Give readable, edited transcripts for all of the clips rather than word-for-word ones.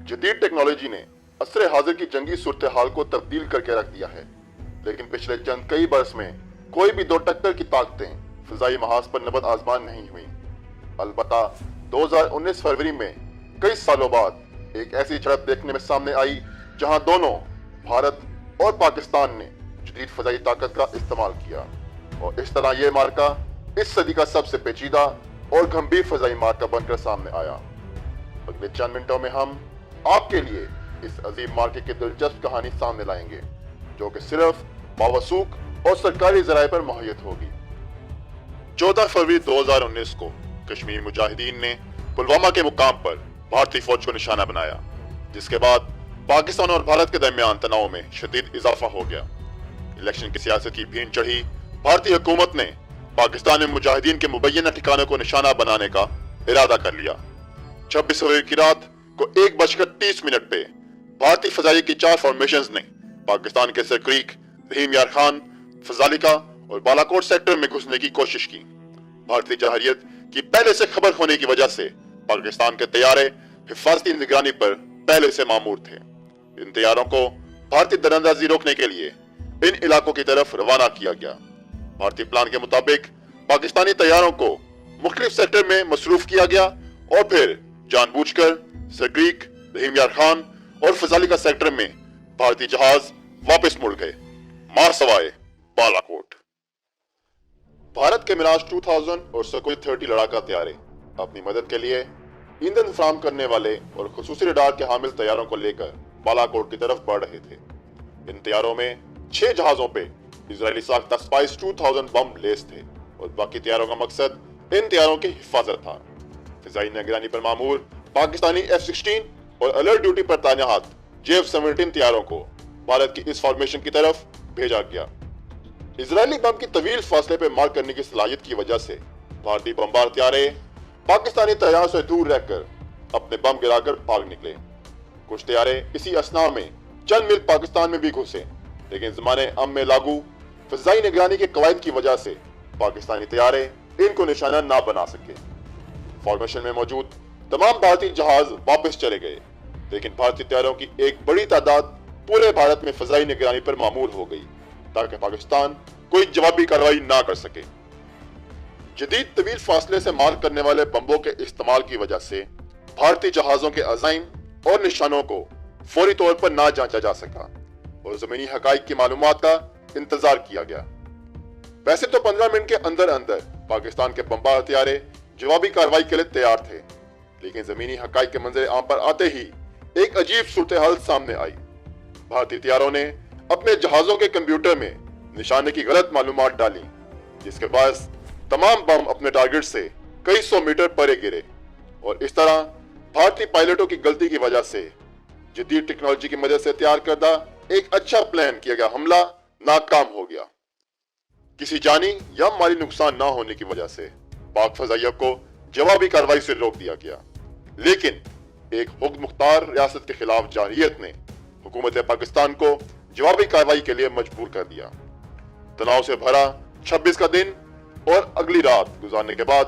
جدید ٹیکنالوجی نے عصر حاضر کی جنگی صورتحال کو تبدیل کر کے رکھ دیا ہے، لیکن پچھلے چند کئی برس میں کوئی بھی دو ٹکر کی طاقتیں فضائی محاذ پر نبرد آزمان نہیں ہوئیں۔ البتہ 2019 فروری میں کئی سالوں بعد ایک ایسی جھڑپ دیکھنے میں سامنے آئی جہاں دونوں بھارت اور پاکستان نے جدید فضائی طاقت کا استعمال کیا، اور اس طرح یہ مارکہ اس صدی کا سب سے پیچیدہ اور گھمبیر فضائی مارکہ بن کر سامنے آیا۔ اگلے چند منٹوں میں ہم آپ کے لیے اس عظیم مارکے کی دلچسپ کہانی سامنے لائیں گے، جو کہ صرف باوثوق اور سرکاری ذرائع پر مہیت ہوگی۔ 14 فروری 2019 کو کشمیری مجاہدین نے پلوامہ کے مقام پر بھارتی فوج کو نشانہ بنایا، جس کے بعد پاکستان اور بھارت کے درمیان تناؤ میں شدید اضافہ ہو گیا۔ الیکشن کی سیاست کی بھین چڑھی بھارتی حکومت نے پاکستان میں مجاہدین کے مبینہ ٹھکانوں کو نشانہ بنانے کا ارادہ کر لیا۔ 26 فروری کی رات کو 1:30 پہ بھارتی فضائیہ کی 4 فارمیشنز نے پاکستان کے سرکریک، رحیم یار خان، فضالیکا اور بالاکوٹ سیکٹر میں گھسنے کی کوشش کی۔ بھارتی جارحیت کی پہلے سے خبر ہونے کی وجہ سے پاکستان کے طیارے حفاظتی نگرانی پر پہلے سے مامور تھے۔ ان طیاروں کو بھارتی دراندازی روکنے کے لیے ان علاقوں کی طرف روانہ کیا گیا۔ بھارتی پلان کے مطابق پاکستانی طیاروں کو مختلف سیکٹر میں مصروف کیا گیا اور پھر جان بوجھ کر سرکریک، رحیم یار خان اور فضالیکا سیکٹر میں بھارتی جہاز واپس مڑ گئے، مار سوائے بالاکوٹ۔ بھارت کے میراج 2000 اور سکوئی 30 لڑاکا طیارے اپنی مدد کے لیے ایندھن فراہم کرنے والے اور خصوصی ریڈار کے حامل طیاروں کو لے کر بالاکوٹ کی طرف بڑھ رہے تھے۔ ان طیاروں میں 6 جہازوں پہ اسرائیلی ساختہ اسپائس 2000 بم لیس تھے، اور باقی طیاروں کا مقصد ان طیاروں کی حفاظت تھا۔ فضائی نگرانی پر مامور پاکستانی F-16 اور الرٹ ڈیوٹی پر تعینات JF-17 طیاروں کو بھارت کی اس فارمیشن کی طرف بھیجا گیا۔ اسرائیلی بم کی طویل فاصلے پہ مار کرنے کی صلاحیت کی وجہ سے بھارتی بمبار طیارے پاکستانی طیاروں سے دور رہ کر اپنے بم گرا کر بھاگ نکلے۔ کچھ طیارے اسی اثناء میں چند میل پاکستان میں بھی گھسے، لیکن زمانے میں لاگو فضائی نگرانی کے قواعد کی وجہ سے پاکستانی طیارے ان کو نشانہ نہ بنا سکے۔ فارمیشن میں موجود تمام بھارتی جہاز واپس چلے گئے، لیکن بھارتی طیاروں کی ایک بڑی تعداد پورے بھارت میں فضائی نگرانی پر معمور ہو گئی تاکہ پاکستان کوئی جوابی کارروائی نہ کر سکے۔ جدید طویل فاصلے سے مار کرنے والے بمبوں کے استعمال کی وجہ سے بھارتی جہازوں کے عزائم اور نشانوں کو فوری طور پر نہ جانچا جا سکا اور زمینی حقائق کی معلومات کا انتظار کیا گیا۔ ویسے تو 15 منٹ کے اندر اندر پاکستان کے بمبار طیارے جوابی کارروائی کے لیے تیار تھے، لیکن زمینی حقائق کے منظر عام پر آتے ہی ایک عجیب صورتحال سامنے آئی۔ بھارتی طیاروں نے اپنے جہازوں کے کمپیوٹر میں نشانے کی غلط معلومات ڈالی، جس کے باعث تمام بم اپنے ٹارگٹ سے کئی 100 میٹر پرے گرے، اور اس طرح بھارتی پائلٹوں کی غلطی کی وجہ سے جدید ٹیکنالوجی کی مدد سے تیار کردہ ایک اچھا پلان کیا گیا حملہ ناکام ہو گیا۔ کسی جانی یا مالی نقصان نہ ہونے کی وجہ سے پاک فضائیہ کو جوابی کارروائی سے روک دیا گیا، لیکن ایک حکم مختار ریاست کے خلاف جارحیت نے حکومت پاکستان کو جوابی کارروائی کے لیے مجبور کر دیا۔ تناؤ سے بھرا 26 کا دن اور اگلی رات گزارنے کے بعد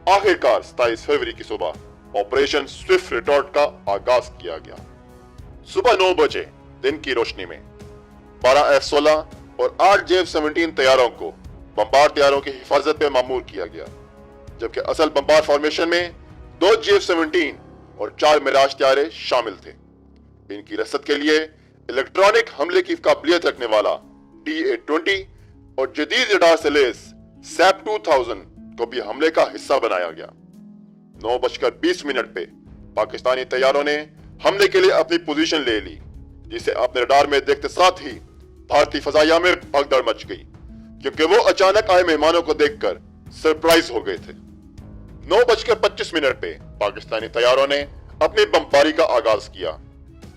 آخر کار 27 فروری کی صبح آپریشن سوئفٹ ریٹارٹ کا آغاز کیا گیا۔ صبح 9 بجے دن کی روشنی میں 12 F-16 اور 8 JF-17 طیاروں کو بمبار طیاروں کی حفاظت پہ مامور کیا گیا، جبکہ اصل بمبار فارمیشن میں 2 JF-17 اور 4 میراج طیارے شامل تھے۔ ان کی رصد کے لیے الیکٹرانک حملے کی قابلیت رکھنے والا DA-20 اور جدید ریڈار سے لیس SAP 2000 کو بھی حملے کا حصہ بنایا گیا۔ 9:20 پہ پاکستانی طیاروں نے حملے کے لیے اپنی پوزیشن لے لی، جسے اپنے ریڈار میں دیکھتے ساتھ ہی بھارتی فضائیہ میں بھگدڑ مچ گئی، کیونکہ وہ اچانک آئے مہمانوں کو دیکھ کر سرپرائز ہو گئے تھے۔ 9:25 پہ پاکستانی طیاروں نے اپنی بمباری کا آغاز کیا۔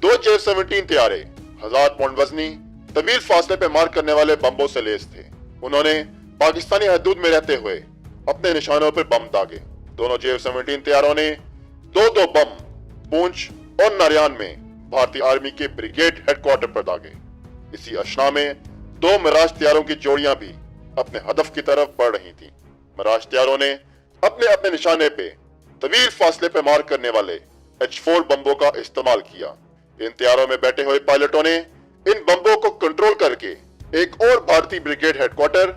2 JF-17 طیارے 1000 پاؤنڈ وزنی طویل فاصلے پہ مار کرنے والے بمبوں سے لیس تھے۔ انہوں نے پاکستانی حدود میں رہتے ہوئے اپنے نشانوں پر بم داغے۔ دونوں JF-17 طیاروں نے 2 بم پونچھ اور ناریان میں بھارتی آرمی کے بریگیڈ ہیڈ کوارٹر پر داغے۔ اسی اشنا میں 2 میراج طیاروں کی جوڑیاں بھی اپنے ہدف کی طرف بڑھ رہی تھیں۔ میراج طیاروں نے اپنے نشانے پہ طویل فاصلے پہ مار کرنے والے 2 JF-17 طیاروں کو H4 बम्बों का इस्तेमाल किया। इन तैयारों में बैठे हुए पायलटों ने इन बम्बों को कंट्रोल करके एक और भारतीय ब्रिगेड हेडक्वार्टर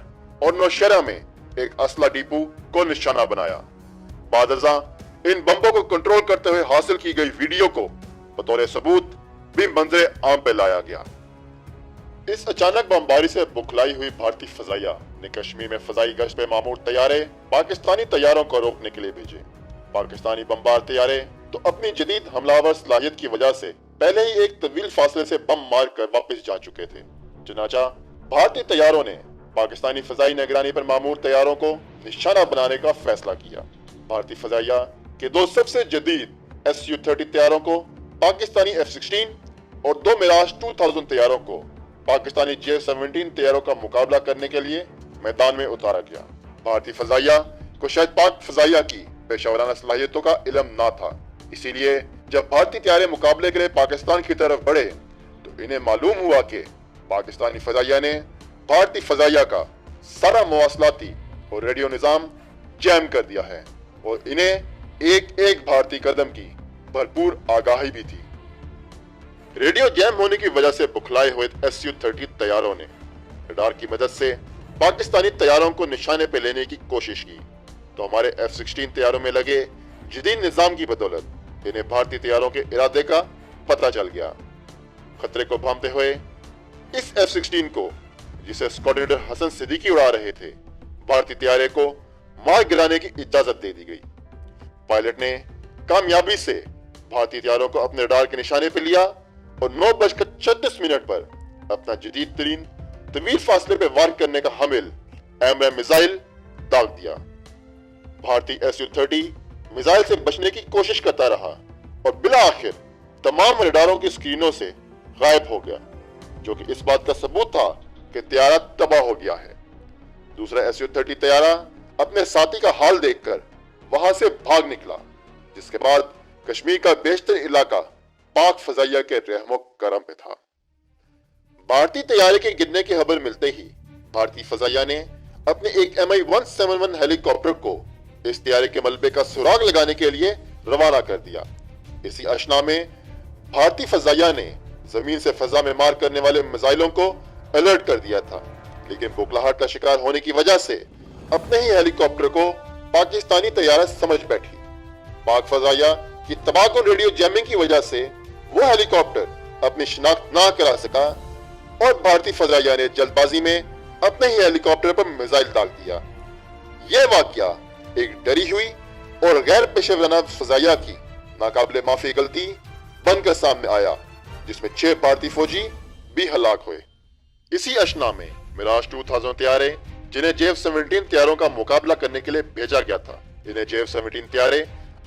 और नौशहरा में एक असला डिपो को निशाना बनाया। बादशाह इन बम्बों को कंट्रोल करते हुए हासिल की गई वीडियो को बतौर सबूत भी मंजरे आम पे लाया गया। इस अचानक बमबारी से बुखलाई हुई भारतीय फजाइया ने कश्मीर में फजाई गश्त पे मामूर तैयारे पाकिस्तानी तैयारों को रोकने के लिए भेजे। पाकिस्तानी बमबार तैयारे तो अपनी जदीद हमलावर सलाहियत की वजह से पहले ही एक तवील फासले से बम मार कर वापस जा चुके थे। चुनाचा भारतीय तैयारों ने पाकिस्तानी फजाई निगरानी पर मामूर तैयारों को निशाना बनाने का फैसला किया। भारतीय फजाइया के दो सबसे जदीद Su-30 तैयारों को पाकिस्तानी F-16 और दो मिराज 2000 तैयारों को पाकिस्तानी J-17 तैयारों का मुकाबला करने के लिए मैदान में उतारा गया। भारतीय फजाइया को शायद पाक फजाइया की पेशावराना सलाहियतों का इल्म ना था, इसीलिए जब भारतीय तैयारे मुकाबले के लिए पाकिस्तान की तरफ बढ़े तो इन्हें मालूम हुआ कि पाकिस्तानी फजाइया ने भारतीय फजाइया का सारा मवासलाती और रेडियो निजाम जैम कर दिया है और इन्हें एक एक भारतीय कदम की भरपूर आगाही भी थी। रेडियो जैम होने की वजह से बुखलाए हुए Su-30 तैयारों ने रडार की मदद से पाकिस्तानी तैयारों को निशाने पे लेने की कोशिश की, तो हमारे F-16 तैयारों में लगे जदीद निजाम की बदौलत इन्हें भारतीय तैयारों के इरादे का पता चल गया। खतरे को भांपते हुए इस F-16 को, जिसे स्क्वाड्रन लीडर हसन सिद्दीकी उड़ा रहे थे, भारतीय तैयारे को मार गिराने की इजाजत दे दी गई। पायलट ने कामयाबी से भारतीय तैयारों को अपने रडार के निशाने पर लिया और 9:36 पर अपना जदीद तरीन तवील फासले पे वार करने का हामिल AMRAAM मिसाइल दाग दिया। भारतीय Su-30 मिसाइल से बचने की कोशिश करता रहा और बिला आखिर तमाम रडारों की स्क्रीनों से गायब हो गया, जो कि इस बात का सबूत था कि तैयारा तबाह हो गया है। दूसरा Su-30 तैयारा अपने साथी का हाल देखकर वहां से भाग निकला, जिसके बाद कश्मीर का बेशतर इलाका पाक फजाइया के रहमो करम पे था। भारतीय तैयारे के गिरने की खबर मिलते ही भारतीय फजाइया ने अपने एक Mi-171 हेलीकॉप्टर को इस तैयारे के मलबे का सुराग लगाने के लिए रवाना कर दिया। इसी अशना में भारतीय फजाइया ने जमीन से फजा में मार करने वाले मिसाइलों को अलर्ट कर दिया था, लेकिन बुखलाहट का शिकार होने की वजह से अपने ही हेलीकॉप्टर को पाकिस्तानी तैयारा समझ बैठी। पाक फजाइया की तबाहकुन रेडियो जैमिंग की वजह से वो हेलीकॉप्टर अपनी शिनाख्त ना करा सका और भारतीय फजाइया ने जल्दबाजी में अपने ही हेलीकॉप्टर पर मिसाइल दाग दिया। यह वाकया एक डरी हुई और गैर पेशेवराना फजाइया की नाकाबिले माफी गलती बनकर सामने आया, जिसमें 6 भारतीय फौजी भी हलाक हुए। इसी अशना में मिराज 2000 तैयारे, जिन्हें J-17 तैयारों का मुकाबला करने के लिए भेजा गया था, इन्हें J-17 तैयारे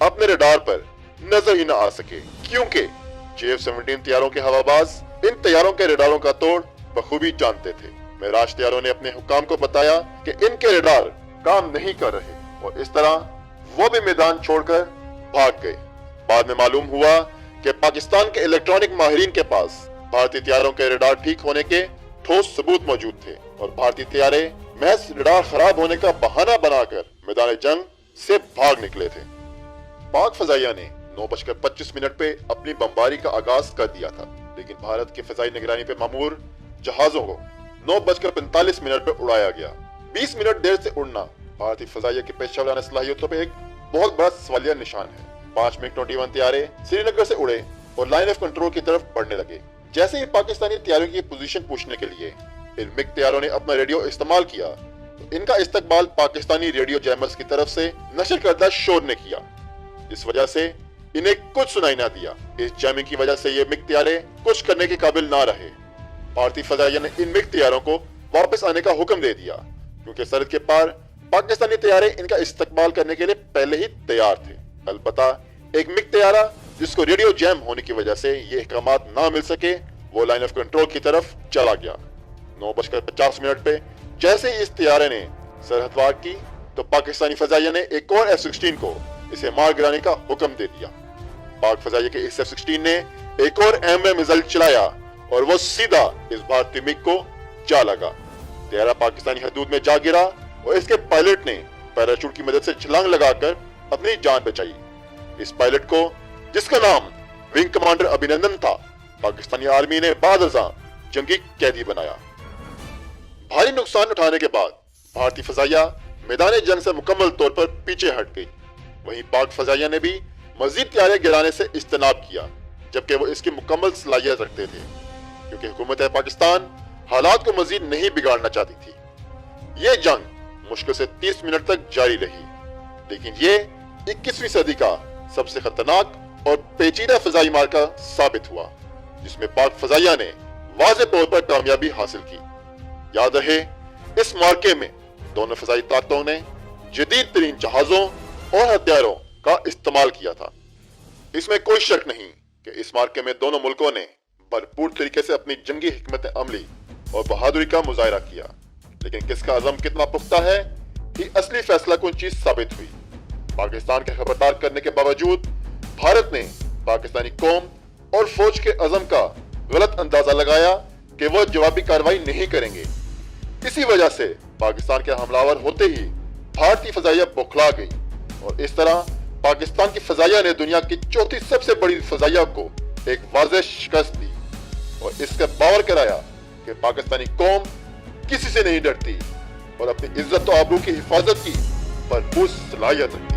अपने रडार पर नजर ही न आ सके, क्योंकि J-17 तैयारों के हवाबाज इन तैयारों के रडारों का तोड़ बखूबी जानते थे। मिराज तैयारों ने अपने हुक्काम को बताया कि इनके रडार काम नहीं कर रहे और इस तरह वो भी मैदान छोड़कर भाग गए। बाद में मालूम हुआ कि पाकिस्तान के इलेक्ट्रॉनिक माहिरीन के पास भारतीय तैयारों के रडार ठीक होने के ठोस सबूत मौजूद थे और भारतीय तैयारे महज रडार खराब होने का बहाना बनाकर मैदान जंग से भाग निकले थे। पाक फजाइया ने 9:25 पे अपनी बमबारी का आगाज कर दिया था, लेकिन भारत के फजाई निगरानी पे मामूर जहाजों को 9:45 पे उड़ाया गया। 20 मिनट देर से उड़ना भारतीय फजाइया की पेशेवराना सलाहियतों पे एक बहुत बड़ा सवालिया निशान है। 5 MiG-21 तैयारे श्रीनगर से उड़े और लाइन ऑफ कंट्रोल की तरफ बढ़ने लगे। जैसे ही पाकिस्तानी तैयारों की पोजीशन पूछने के लिए इन मिग तैयारों ने अपना रेडियो इस्तेमाल किया, तो इनका इस्तकबाल पाकिस्तानी रेडियो जैमर्स की तरफ से नशर करदा शोर ने किया। इस वजह से इन्हें कुछ सुनाई ना दिया। इस जैमिंग की वजह से ये मिग तैयारे कुछ करने के काबिल ना रहे। भारतीय फजाइया ने इन मिग तैयारों को वापस आने का हुक्म दे दिया, क्योंकि सरहद के पार पाकिस्तानी तैयारे इनका इस्तकबाल करने के लिए पहले ही तैयार थे। अलबत्ता एक मिग तैयारा जिसको रेडियो जैम होने की वजह से ये अहकामात ना मिल सके, वो लाइन ऑफ कंट्रोल की तरफ चला गया। 9:50 पे जैसे ही इस तैयारे ने सरहद वार की, तो पाकिस्तानी फजाइया ने एक और F-16 को इसे मार गिराने का हुक्म दे दिया। पाक फजाइया के इस F-16 ने एक और AMRAAM मिसाइल चलाया और वो सीधा इस भारतीय मिग को जा लगा। तैयारा पाकिस्तानी हदूद में जा गिरा और इसके पायलट ने पैराशूट की मदद से छलांग लगाकर अपनी जान बचाई। इस पायलट को जिसका नाम विंग कमांडर अभिनंदन था, पाकिस्तानी आर्मी ने बाद अज़ां जंगी कैदी बनाया। भारी नुकसान उठाने के बाद भारतीय फजाइया मैदान जंग से मुकम्मल तौर पर पीछे हट गई। वहीं पाक फजाइया ने भी मजीद तैयारियां गिराने से इज्तनाब किया, जबकि वो इसकी मुकम्मल सलाहियत रखते थे, क्योंकि हुकूमत पाकिस्तान हालात को मजीद नहीं बिगाड़ना चाहती थी। ये जंग मुश्किल से 30 मिनट तक जारी रही, लेकिन ये 21वीं सदी का सबसे खतरनाक और पेचीदा फजाई मार्का साबित हुआ, जिसमें पाक फजाइया ने वाज़ेह तौर पर कामयाबी हासिल की। याद रहे, इस मार्के में दोनों फजाई ताकतों ने जदीद तरीन जहाजों और हथियारों का इस्तेमाल किया था। इसमें कोई शक नहीं कि इस मार्के में दोनों मुल्कों ने भरपूर तरीके से अपनी जंगी हिकमत अमली और बहादुरी का मुजाहरा किया, लेकिन किसका अज़म कितना पुख्ता है, ये असली फैसला कुन चीज साबित हुई। पाकिस्तान के खबरदार करने के बावजूद भारत ने पाकिस्तानी कौम और फौज के अज़म का गलत अंदाजा लगाया कि वह जवाबी कार्रवाई नहीं करेंगे। इसी वजह से पाकिस्तान के हमलावर होते ही भारतीय फजाइया बौखला गई और इस तरह पाकिस्तान की फजाइया ने दुनिया की चौथी सबसे बड़ी फजाइया को एक वाज़ेह शिकस्त दी और इसका बावर कराया कि पाकिस्तानी कौम किसी से नहीं डरती और अपनी इज्जत और आबरू की हिफाजत की भरपूर सलाहियत रखती।